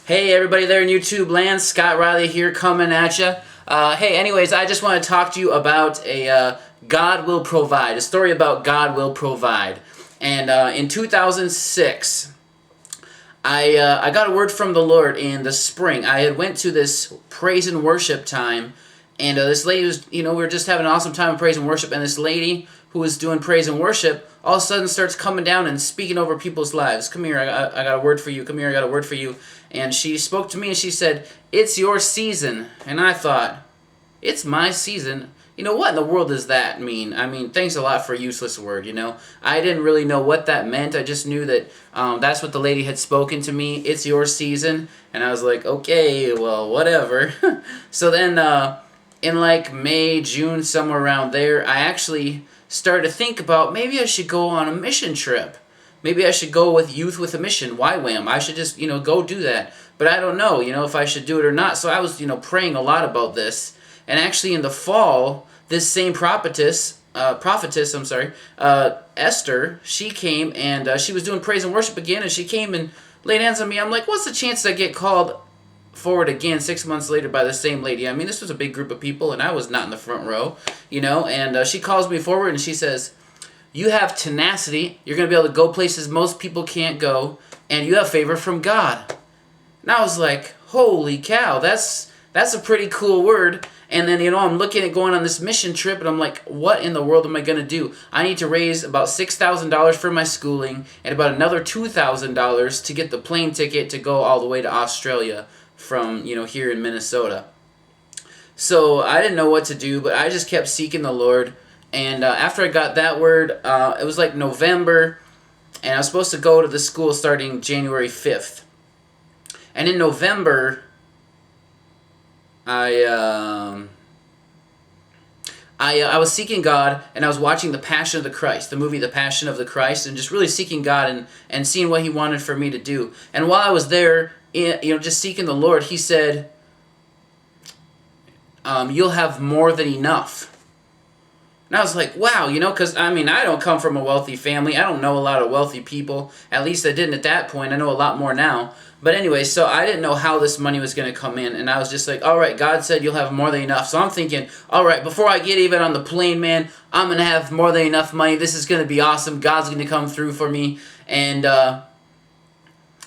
Hey everybody there in YouTube land, Scott Riley here coming at you. Hey, anyways, I just want to talk to you about a God will provide, a story about God will provide. And in 2006, I got a word from the Lord in the spring. I had went to this praise and worship time, and this lady was, we were just having an awesome time of praise and worship, and this lady who was doing praise and worship all of a sudden starts coming down and speaking over people's lives. Come here, I got a word for you. Come here, I got a word for you. And she spoke to me and she said, "It's your season." And I thought, it's my season? What in the world does that mean? I mean, thanks a lot for a useless word, I didn't really know what that meant. I just knew that that's what the lady had spoken to me. It's your season. And I was like, okay, well, whatever. So then in like May, June, somewhere around there, I actually started to think about maybe I should go on a mission trip. Maybe I should go with Youth with a Mission, YWAM. I should just, go do that. But I don't know, if I should do it or not. So I was, praying a lot about this. And actually in the fall, this same prophetess, Esther, she came and she was doing praise and worship again. And she came and laid hands on me. I'm like, what's the chance I get called forward again 6 months later by the same lady? I mean, this was a big group of people and I was not in the front row, And she calls me forward and she says, "You have tenacity. You're going to be able to go places most people can't go, and you have favor from God." And I was like, holy cow, that's a pretty cool word. And then, I'm looking at going on this mission trip, and I'm like, what in the world am I going to do? I need to raise about $6,000 for my schooling and about another $2,000 to get the plane ticket to go all the way to Australia from, here in Minnesota. So I didn't know what to do, but I just kept seeking the Lord. And after I got that word, it was like November, and I was supposed to go to the school starting January 5th. And in November, I was seeking God, and I was watching The Passion of the Christ, the movie The Passion of the Christ, and just really seeking God and seeing what He wanted for me to do. And while I was there, just seeking the Lord, He said, "You'll have more than enough." And I was like, wow, because, I don't come from a wealthy family. I don't know a lot of wealthy people. At least I didn't at that point. I know a lot more now. But anyway, so I didn't know how this money was going to come in. And I was just like, all right, God said you'll have more than enough. So I'm thinking, all right, before I get even on the plane, man, I'm going to have more than enough money. This is going to be awesome. God's going to come through for me. And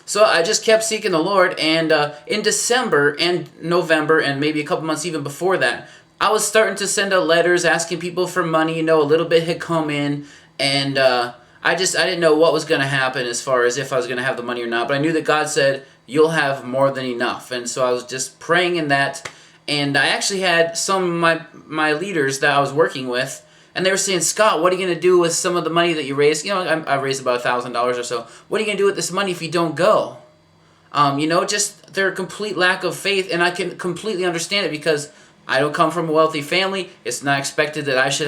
so I just kept seeking the Lord. And in December and November and maybe a couple months even before that, I was starting to send out letters asking people for money. A little bit had come in, and I didn't know what was going to happen as far as if I was going to have the money or not. But I knew that God said, "You'll have more than enough." And so I was just praying in that. And I actually had some of my leaders that I was working with, and they were saying, "Scott, what are you going to do with some of the money that you raised?" I raised about $1,000 or so. "What are you going to do with this money if you don't go?" Just their complete lack of faith. And I can completely understand it because I don't come from a wealthy family. It's not expected that I should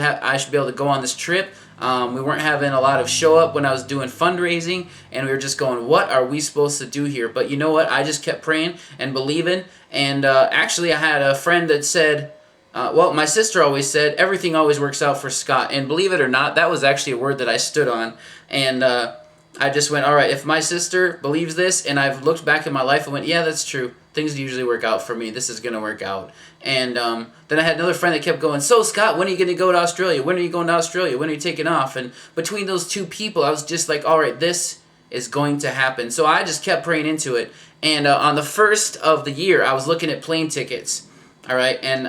be able to go on this trip. We weren't having a lot of show up when I was doing fundraising, and we were just going, what are we supposed to do here? But you know what? I just kept praying and believing. And actually, I had a friend that said, my sister always said, everything always works out for Scott. And believe it or not, that was actually a word that I stood on. And I just went, all right, if my sister believes this, and I've looked back in my life and went, yeah, that's true. Things usually work out for me. This is going to work out. And then I had another friend that kept going, "So Scott, when are you going to go to Australia? When are you going to Australia? When are you taking off?" And between those two people, I was just like, all right, this is going to happen. So I just kept praying into it. And on the first of the year, I was looking at plane tickets. All right. And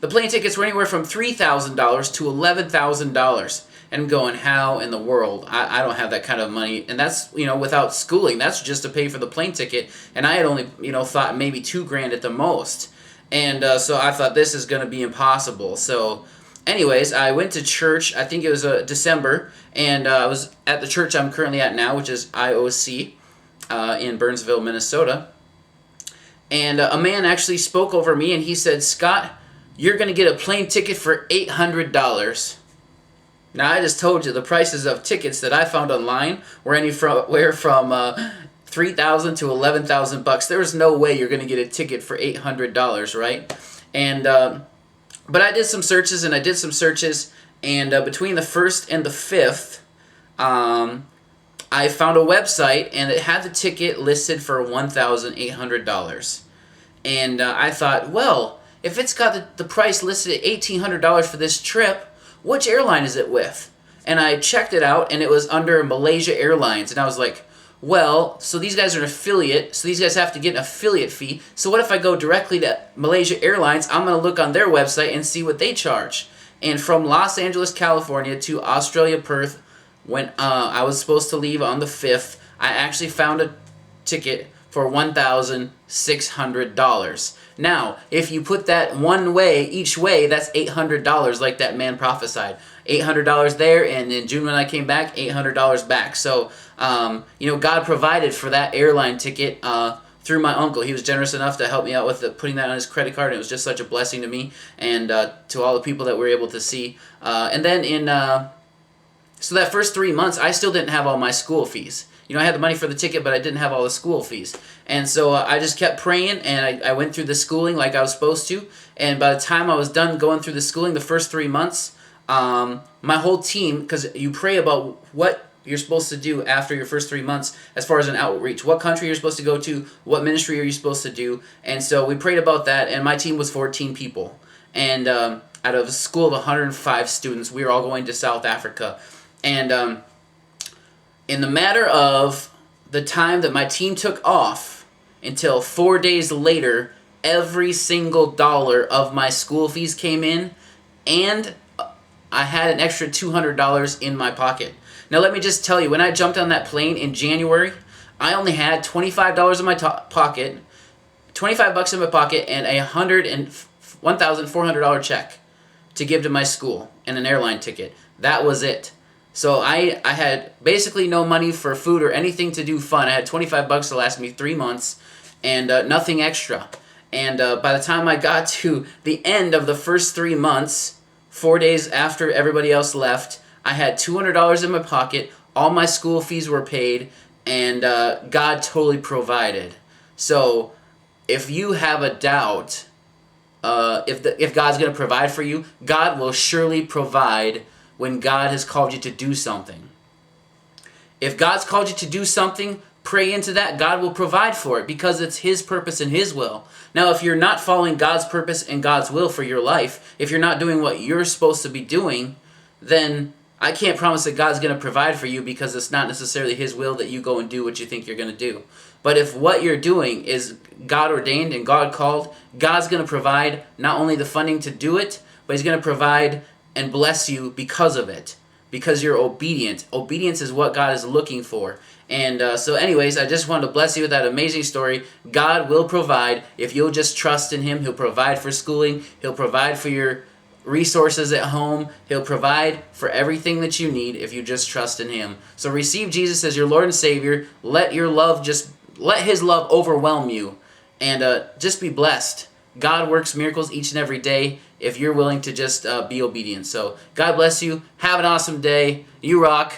the plane tickets were anywhere from $3,000 to $11,000. And I'm going, how in the world? I don't have that kind of money. And that's, without schooling. That's just to pay for the plane ticket. And I had only, thought maybe $2,000 at the most. And so I thought this is going to be impossible. So anyways, I went to church. I think it was December. And I was at the church I'm currently at now, which is IOC in Burnsville, Minnesota. And a man actually spoke over me and he said, "Scott, you're going to get a plane ticket for $800. Now, I just told you the prices of tickets that I found online were anywhere from $3,000 to $11,000. There was no way you're going to get a ticket for $800, right? And but I did some searches, and between the 1st and the 5th, I found a website and it had the ticket listed for $1,800. And I thought, well, if it's got the price listed at $1,800 for this trip, which airline is it with? And I checked it out, and it was under Malaysia Airlines. And I was like, well, so these guys are an affiliate, so these guys have to get an affiliate fee. So what if I go directly to Malaysia Airlines? I'm going to look on their website and see what they charge. And from Los Angeles, California to Australia, Perth, when I was supposed to leave on the 5th, I actually found a ticket for $1,600. Now, if you put that one way, each way, that's $800, like that man prophesied. $800 there, and in June when I came back, $800 back. So, God provided for that airline ticket through my uncle. He was generous enough to help me out with putting that on his credit card, and it was just such a blessing to me and to all the people that were able to see. And then so that first 3 months, I still didn't have all my school fees. I had the money for the ticket, but I didn't have all the school fees. And so I just kept praying, and I went through the schooling like I was supposed to. And by the time I was done going through the schooling, the first 3 months, my whole team, because you pray about what you're supposed to do after your first 3 months as far as an outreach. What country you're supposed to go to, what ministry are you supposed to do. And so we prayed about that, and my team was 14 people. And out of a school of 105 students, we were all going to South Africa. And in the matter of the time that my team took off until 4 days later, every single dollar of my school fees came in, and I had an extra $200 in my pocket. Now let me just tell you, when I jumped on that plane in January, I only had $25 in my pocket, $25 in my pocket, and a $1,400 check to give to my school and an airline ticket. That was it. So I had basically no money for food or anything to do fun. I had $25 to last me 3 months and nothing extra. And by the time I got to the end of the first 3 months, 4 days after everybody else left, I had $200 in my pocket, all my school fees were paid, and God totally provided. So if you have a doubt, if God's going to provide for you, God will surely provide when God has called you to do something. If God's called you to do something, pray into that. God will provide for it because it's His purpose and His will. Now, if you're not following God's purpose and God's will for your life, if you're not doing what you're supposed to be doing, then I can't promise that God's going to provide for you because it's not necessarily His will that you go and do what you think you're going to do. But if what you're doing is God ordained and God called, God's going to provide not only the funding to do it, but He's going to provide and bless you because of it, because you're obedient. Obedience is what God is looking for. And so anyways, I just wanted to bless you with that amazing story. God will provide if you'll just trust in Him. He'll provide for schooling. He'll provide for your resources at home. He'll provide for everything that you need if you just trust in Him. So receive Jesus as your Lord and Savior. Let His love overwhelm you, and just be blessed. God works miracles each and every day if you're willing to just be obedient. So God bless you. Have an awesome day. You rock.